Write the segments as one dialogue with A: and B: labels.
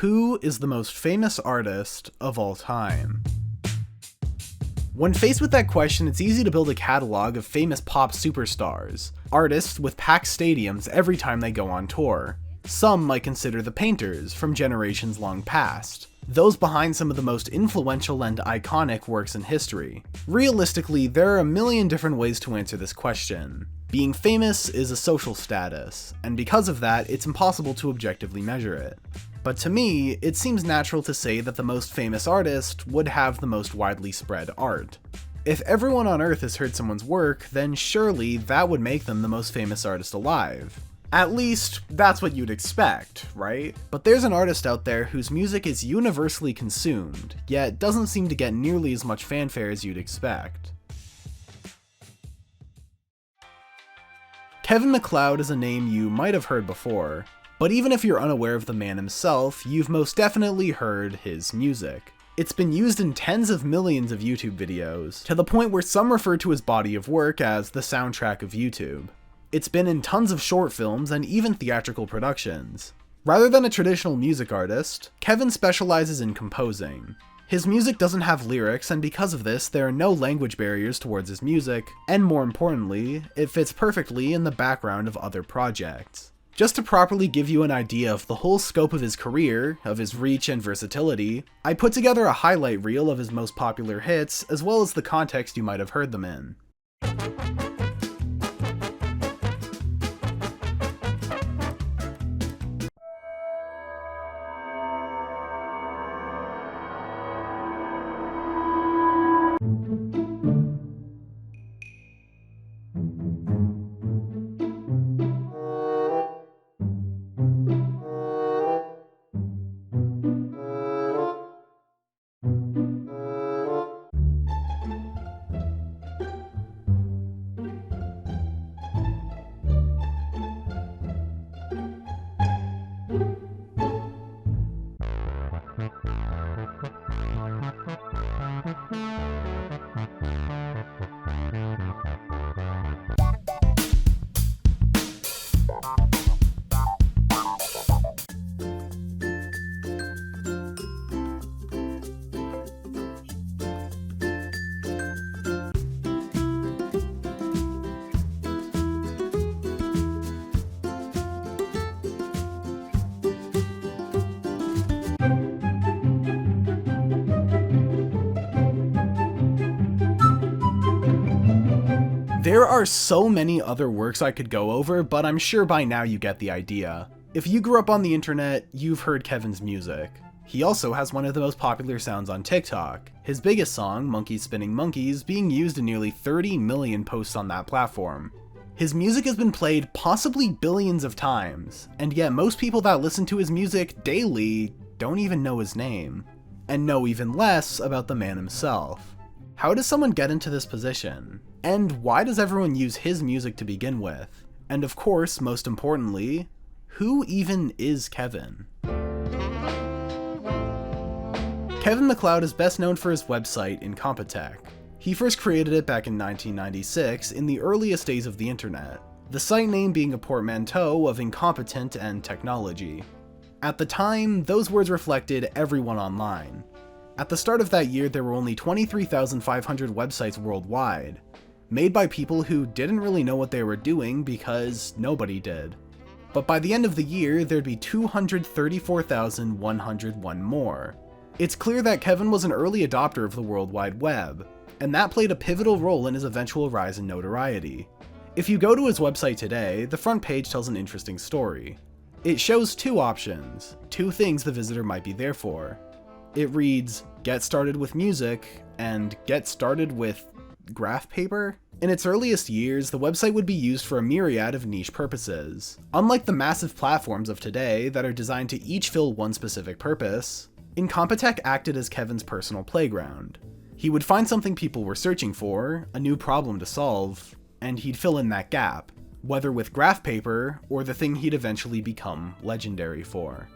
A: Who is the most famous artist of all time? When faced with that question, it's easy to build a catalog of famous pop superstars, artists with packed stadiums every time they go on tour. Some might consider the painters from generations long past, those behind some of the most influential and iconic works in history. Realistically, there are a million different ways to answer this question. Being famous is a social status, and because of that, it's impossible to objectively measure it. But to me, it seems natural to say that the most famous artist would have the most widely spread art. If everyone on Earth has heard someone's work, then surely that would make them the most famous artist alive. At least, that's what you'd expect, right? But there's an artist out there whose music is universally consumed, yet doesn't seem to get nearly as much fanfare as you'd expect. Kevin Macleod is a name you might have heard before, but even if you're unaware of the man himself, you've most definitely heard his music. It's been used in tens of millions of YouTube videos, to the point where some refer to his body of work as the soundtrack of YouTube. It's been in tons of short films and even theatrical productions. Rather than a traditional music artist, Kevin specializes in composing. His music doesn't have lyrics, and because of this, there are no language barriers towards his music, and more importantly, it fits perfectly in the background of other projects. Just to properly give you an idea of the whole scope of his career, of his reach and versatility, I put together a highlight reel of his most popular hits, as well as the context you might have heard them in. There are so many other works I could go over, but I'm sure by now you get the idea. If you grew up on the internet, you've heard Kevin's music. He also has one of the most popular sounds on TikTok, his biggest song, Monkeys Spinning Monkeys, being used in nearly 30 million posts on that platform. His music has been played possibly billions of times, and yet most people that listen to his music daily don't even know his name, and know even less about the man himself. How does someone get into this position? And why does everyone use his music to begin with? And of course, most importantly, who even is Kevin? Kevin Macleod is best known for his website, Incompetech. He first created it back in 1996, in the earliest days of the internet, the site name being a portmanteau of incompetent and technology. At the time, those words reflected everyone online. At the start of that year, there were only 23,500 websites worldwide, made by people who didn't really know what they were doing because nobody did. But by the end of the year, there'd be 234,101 more. It's clear that Kevin was an early adopter of the World Wide Web, and that played a pivotal role in his eventual rise in notoriety. If you go to his website today, the front page tells an interesting story. It shows two options, two things the visitor might be there for. It reads, "Get started with music," and "Get started with graph paper?" In its earliest years, the website would be used for a myriad of niche purposes. Unlike the massive platforms of today that are designed to each fill one specific purpose, Incompetech acted as Kevin's personal playground. He would find something people were searching for, a new problem to solve, and he'd fill in that gap, whether with graph paper or the thing he'd eventually become legendary for.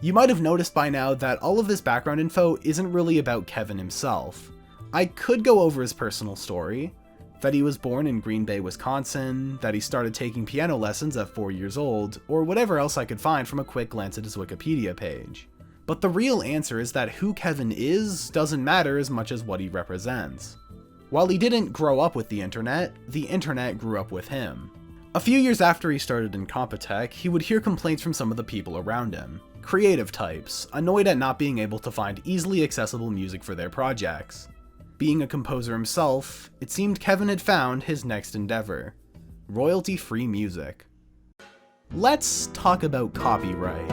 A: You might have noticed by now that all of this background info isn't really about Kevin himself. I could go over his personal story, that he was born in Green Bay, Wisconsin, that he started taking piano lessons at 4 years old, or whatever else I could find from a quick glance at his Wikipedia page. But the real answer is that who Kevin is doesn't matter as much as what he represents. While he didn't grow up with the internet grew up with him. A few years after he started in Incompetech, he would hear complaints from some of the people around him. Creative types, annoyed at not being able to find easily accessible music for their projects. Being a composer himself, it seemed Kevin had found his next endeavor: royalty-free music. Let's talk about copyright.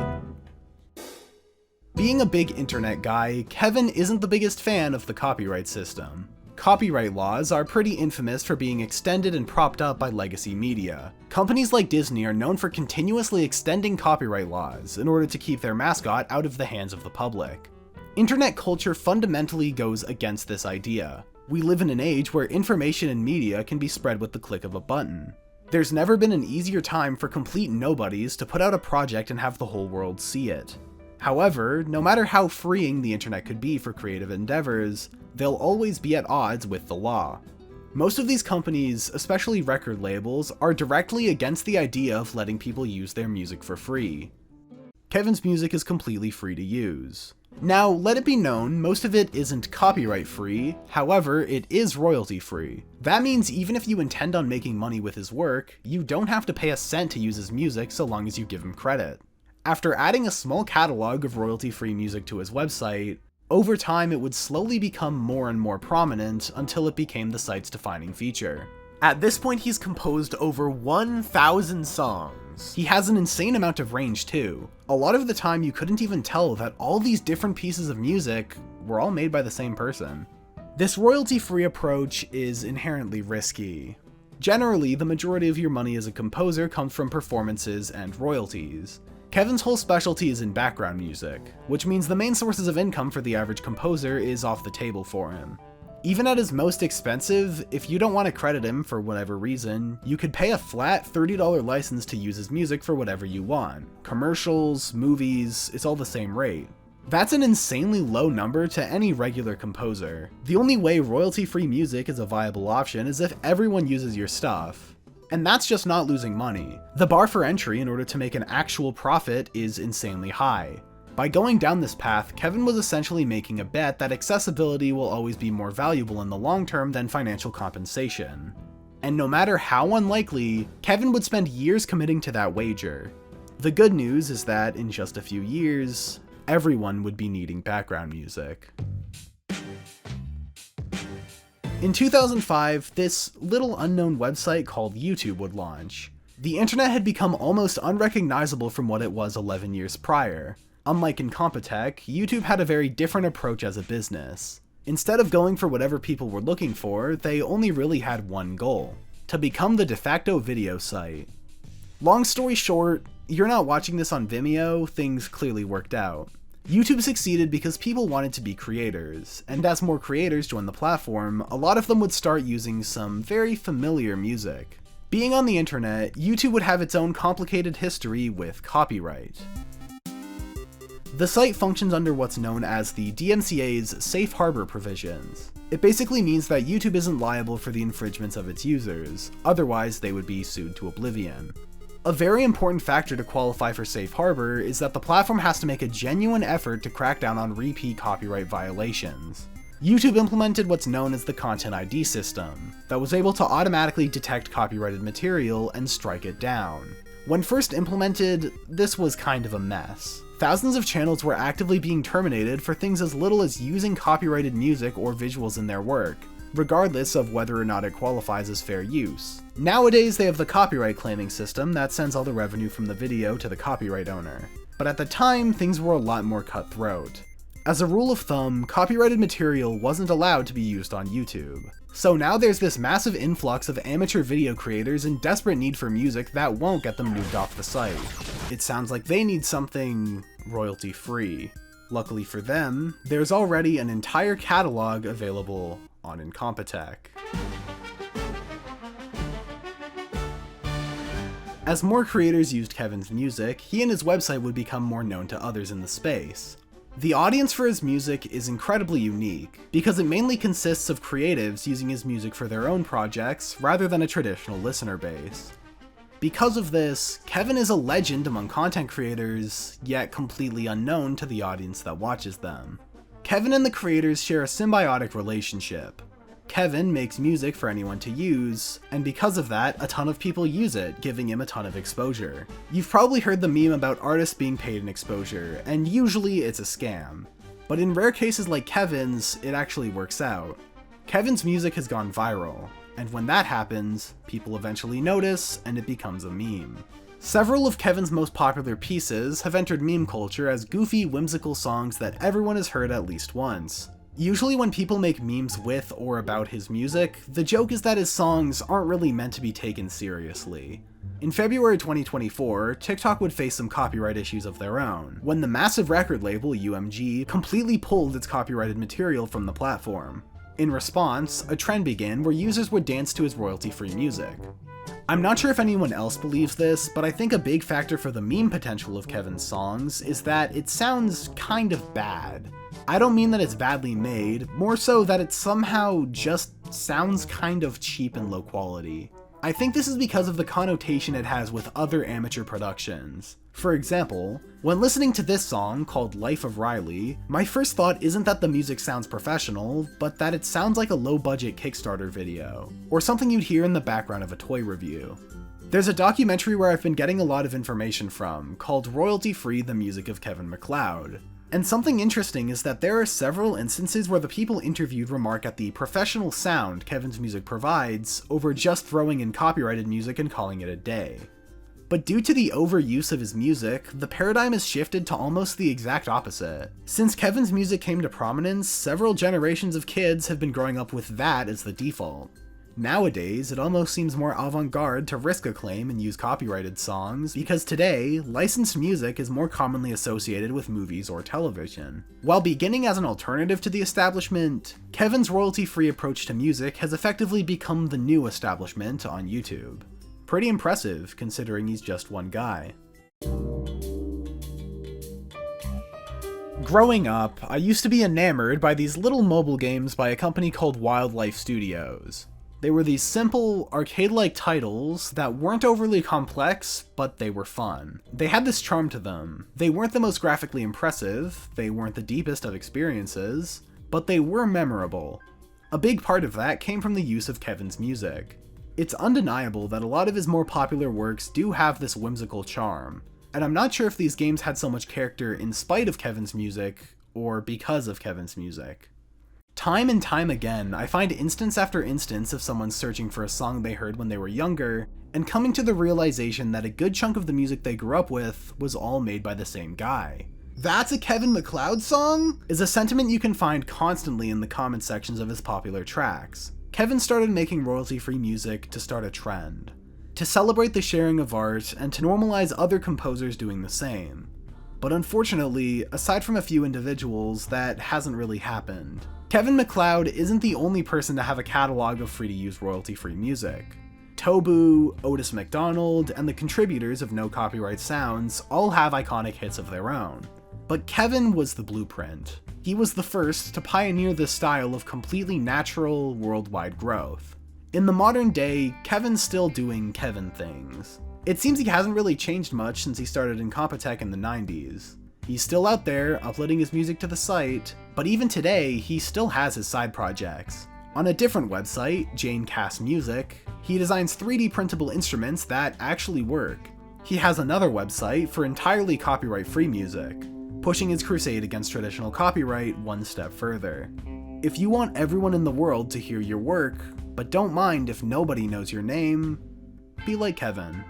A: Being a big internet guy, Kevin isn't the biggest fan of the copyright system. Copyright laws are pretty infamous for being extended and propped up by legacy media. Companies like Disney are known for continuously extending copyright laws in order to keep their mascot out of the hands of the public. Internet culture fundamentally goes against this idea. We live in an age where information and media can be spread with the click of a button. There's never been an easier time for complete nobodies to put out a project and have the whole world see it. However, no matter how freeing the internet could be for creative endeavors, they'll always be at odds with the law. Most of these companies, especially record labels, are directly against the idea of letting people use their music for free. Kevin's music is completely free to use. Now, let it be known, most of it isn't copyright free, however, it is royalty free. That means even if you intend on making money with his work, you don't have to pay a cent to use his music so long as you give him credit. After adding a small catalog of royalty-free music to his website, over time it would slowly become more and more prominent until it became the site's defining feature. At this point, he's composed over 1,000 songs. He has an insane amount of range too. A lot of the time you couldn't even tell that all these different pieces of music were all made by the same person. This royalty-free approach is inherently risky. Generally, the majority of your money as a composer comes from performances and royalties. Kevin's whole specialty is in background music, which means the main sources of income for the average composer is off the table for him. Even at his most expensive, if you don't want to credit him for whatever reason, you could pay a flat $30 license to use his music for whatever you want. Commercials, movies, it's all the same rate. That's an insanely low number to any regular composer. The only way royalty-free music is a viable option is if everyone uses your stuff. And that's just not losing money. The bar for entry in order to make an actual profit is insanely high. By going down this path, Kevin was essentially making a bet that accessibility will always be more valuable in the long term than financial compensation. And no matter how unlikely, Kevin would spend years committing to that wager. The good news is that in just a few years, everyone would be needing background music. In 2005, this little unknown website called YouTube would launch. The internet had become almost unrecognizable from what it was 11 years prior. Unlike Incompetech, YouTube had a very different approach as a business. Instead of going for whatever people were looking for, they only really had one goal: to become the de facto video site. Long story short, you're not watching this on Vimeo, things clearly worked out. YouTube succeeded because people wanted to be creators, and as more creators joined the platform, a lot of them would start using some very familiar music. Being on the internet, YouTube would have its own complicated history with copyright. The site functions under what's known as the DMCA's Safe Harbor provisions. It basically means that YouTube isn't liable for the infringements of its users, otherwise they would be sued to oblivion. A very important factor to qualify for Safe Harbor is that the platform has to make a genuine effort to crack down on repeat copyright violations. YouTube implemented what's known as the Content ID system, that was able to automatically detect copyrighted material and strike it down. When first implemented, this was kind of a mess. Thousands of channels were actively being terminated for things as little as using copyrighted music or visuals in their work, regardless of whether or not it qualifies as fair use. Nowadays, they have the copyright claiming system that sends all the revenue from the video to the copyright owner. But at the time, things were a lot more cutthroat. As a rule of thumb, copyrighted material wasn't allowed to be used on YouTube. So now there's this massive influx of amateur video creators in desperate need for music that won't get them moved off the site. It sounds like they need something royalty-free. Luckily for them, there's already an entire catalog available on Incompetech. As more creators used Kevin's music, he and his website would become more known to others in the space. The audience for his music is incredibly unique, because it mainly consists of creatives using his music for their own projects rather than a traditional listener base. Because of this, Kevin is a legend among content creators, yet completely unknown to the audience that watches them. Kevin and the creators share a symbiotic relationship. Kevin makes music for anyone to use, and because of that, a ton of people use it, giving him a ton of exposure. You've probably heard the meme about artists being paid in exposure, and usually it's a scam. But in rare cases like Kevin's, it actually works out. Kevin's music has gone viral, and when that happens, people eventually notice, and it becomes a meme. Several of Kevin's most popular pieces have entered meme culture as goofy, whimsical songs that everyone has heard at least once. Usually when people make memes with or about his music, the joke is that his songs aren't really meant to be taken seriously. In February 2024, TikTok would face some copyright issues of their own, when the massive record label UMG completely pulled its copyrighted material from the platform. In response, a trend began where users would dance to his royalty-free music. I'm not sure if anyone else believes this, but I think a big factor for the meme potential of Kevin's songs is that it sounds kind of bad. I don't mean that it's badly made, more so that it somehow just sounds kind of cheap and low quality. I think this is because of the connotation it has with other amateur productions. For example, when listening to this song called Life of Riley, my first thought isn't that the music sounds professional, but that it sounds like a low-budget Kickstarter video, or something you'd hear in the background of a toy review. There's a documentary where I've been getting a lot of information from, called Royalty Free: The Music of Kevin Macleod. And something interesting is that there are several instances where the people interviewed remark at the professional sound Kevin's music provides over just throwing in copyrighted music and calling it a day. But due to the overuse of his music, the paradigm has shifted to almost the exact opposite. Since Kevin's music came to prominence, several generations of kids have been growing up with that as the default. Nowadays, it almost seems more avant-garde to risk a claim and use copyrighted songs, because today, licensed music is more commonly associated with movies or television. While beginning as an alternative to the establishment, Kevin's royalty-free approach to music has effectively become the new establishment on YouTube. Pretty impressive, considering he's just one guy. Growing up, I used to be enamored by these little mobile games by a company called Wildlife Studios. They were these simple, arcade-like titles that weren't overly complex, but they were fun. They had this charm to them. They weren't the most graphically impressive, they weren't the deepest of experiences, but they were memorable. A big part of that came from the use of Kevin's music. It's undeniable that a lot of his more popular works do have this whimsical charm, and I'm not sure if these games had so much character in spite of Kevin's music, or because of Kevin's music. Time and time again, I find instance after instance of someone searching for a song they heard when they were younger, and coming to the realization that a good chunk of the music they grew up with was all made by the same guy. "That's a Kevin Macleod song?" is a sentiment you can find constantly in the comment sections of his popular tracks. Kevin started making royalty-free music to start a trend, to celebrate the sharing of art and to normalize other composers doing the same. But unfortunately, aside from a few individuals, that hasn't really happened. Kevin Macleod isn't the only person to have a catalog of free-to-use royalty-free music. Tobu, Otis McDonald, and the contributors of No Copyright Sounds all have iconic hits of their own. But Kevin was the blueprint. He was the first to pioneer this style of completely natural, worldwide growth. In the modern day, Kevin's still doing Kevin things. It seems he hasn't really changed much since he started in Compotech in the 90s. He's still out there, uploading his music to the site, but even today, he still has his side projects. On a different website, Jane Cass Music, he designs 3D printable instruments that actually work. He has another website for entirely copyright-free music, pushing his crusade against traditional copyright one step further. If you want everyone in the world to hear your work, but don't mind if nobody knows your name, be like Kevin.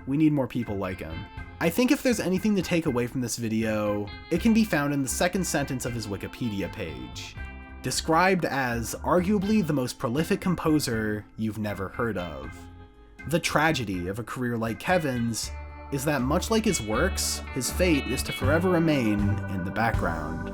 A: We need more people like him. I think if there's anything to take away from this video, it can be found in the second sentence of his Wikipedia page. Described as arguably the most prolific composer you've never heard of. The tragedy of a career like Kevin's is that much like his works, his fate is to forever remain in the background.